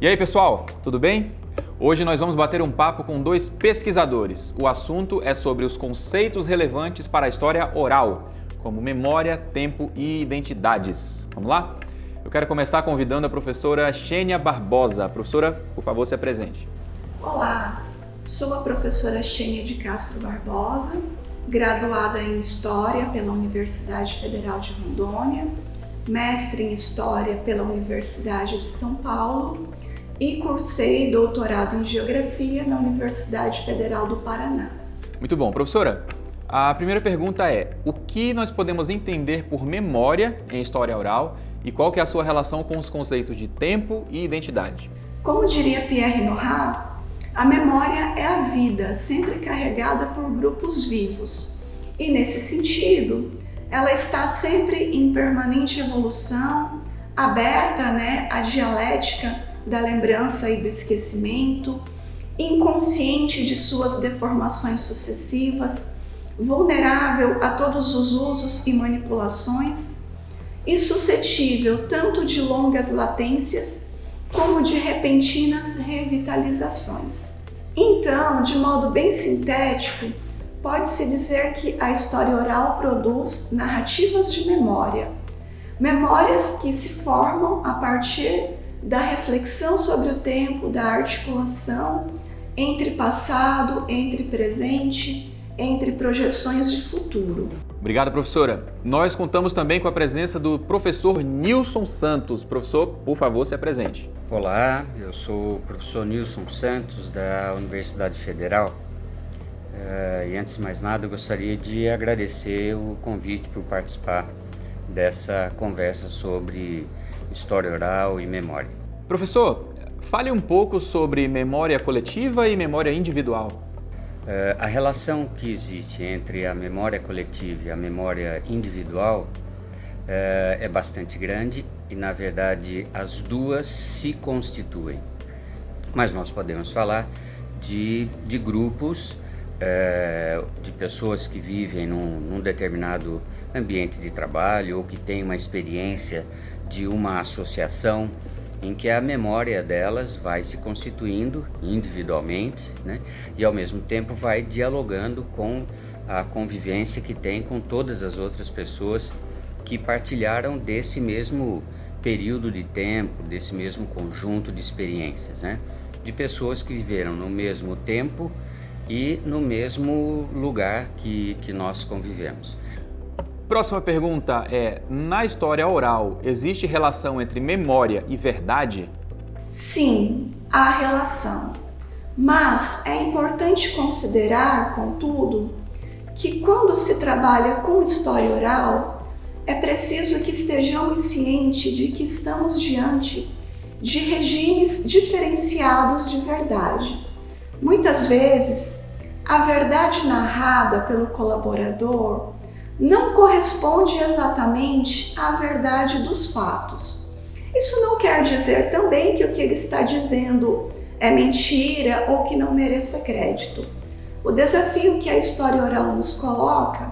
E aí, pessoal, tudo bem? Hoje nós vamos bater um papo com dois pesquisadores. O assunto é sobre os conceitos relevantes para a história oral, como memória, tempo e identidades. Vamos lá? Eu quero começar convidando a professora Xênia Barbosa. Professora, por favor, se apresente. Olá, sou a professora Xênia de Castro Barbosa, graduada em História pela Universidade Federal de Rondônia, mestre em História pela Universidade de São Paulo e cursei doutorado em Geografia na Universidade Federal do Paraná. Muito bom. Professora, a primeira pergunta é: o que nós podemos entender por memória em história oral e qual que é a sua relação com os conceitos de tempo e identidade? Como diria Pierre Nora, a memória é a vida, sempre carregada por grupos vivos. E nesse sentido, ela está sempre em permanente evolução, aberta à dialética da lembrança e do esquecimento, inconsciente de suas deformações sucessivas, vulnerável a todos os usos e manipulações e suscetível tanto de longas latências como de repentinas revitalizações. Então, de modo bem sintético, pode-se dizer que a história oral produz narrativas de memória, memórias que se formam a partir da reflexão sobre o tempo, da articulação entre passado, entre presente, entre projeções de futuro. Obrigado, professora. Nós contamos também com a presença do professor Nilson Santos. Professor, por favor, se apresente. Olá, eu sou o professor Nilson Santos, da Universidade Federal. E antes de mais nada, eu gostaria de agradecer o convite por participar dessa conversa sobre história oral e memória. Professor, fale um pouco sobre memória coletiva e memória individual. A relação que existe entre a memória coletiva e a memória individual é bastante grande e, na verdade, as duas se constituem. Mas nós podemos falar de grupos, de pessoas que vivem num determinado ambiente de trabalho ou que têm uma experiência de uma associação em que a memória delas vai se constituindo individualmente, e ao mesmo tempo vai dialogando com a convivência que tem com todas as outras pessoas que partilharam desse mesmo período de tempo, desse mesmo conjunto de experiências, de pessoas que viveram no mesmo tempo e no mesmo lugar que nós convivemos. Próxima pergunta é: na história oral, existe relação entre memória e verdade? Sim, há relação. Mas é importante considerar, contudo, que quando se trabalha com história oral, é preciso que estejamos cientes de que estamos diante de regimes diferenciados de verdade. Muitas vezes, a verdade narrada pelo colaborador não corresponde exatamente à verdade dos fatos. Isso não quer dizer também que o que ele está dizendo é mentira ou que não mereça crédito. O desafio que a história oral nos coloca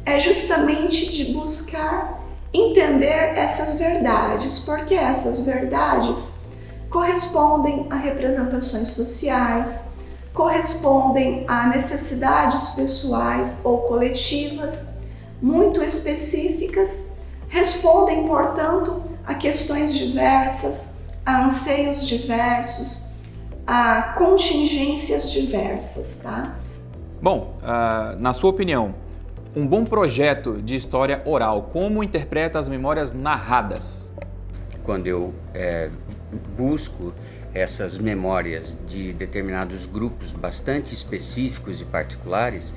é justamente de buscar entender essas verdades, porque essas verdades correspondem a representações sociais, correspondem a necessidades pessoais ou coletivas muito específicas, respondem, portanto, a questões diversas, a anseios diversos, a contingências diversas, Bom, na sua opinião, um bom projeto de história oral, como interpreta as memórias narradas? Quando eu busco essas memórias de determinados grupos bastante específicos e particulares,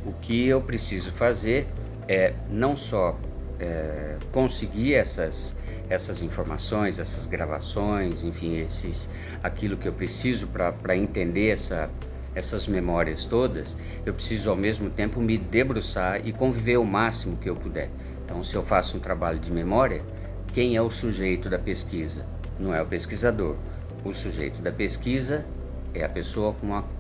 o que eu preciso fazer é não só conseguir essas informações, essas gravações, enfim, aquilo que eu preciso para entender essas memórias todas, eu preciso ao mesmo tempo me debruçar e conviver o máximo que eu puder. Então, se eu faço um trabalho de memória, quem é o sujeito da pesquisa? Não é o pesquisador. O sujeito da pesquisa é a pessoa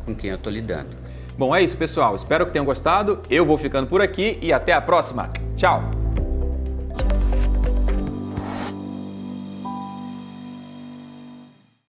com quem eu estou lidando. Bom, é isso, pessoal. Espero que tenham gostado. Eu vou ficando por aqui e até a próxima. Tchau!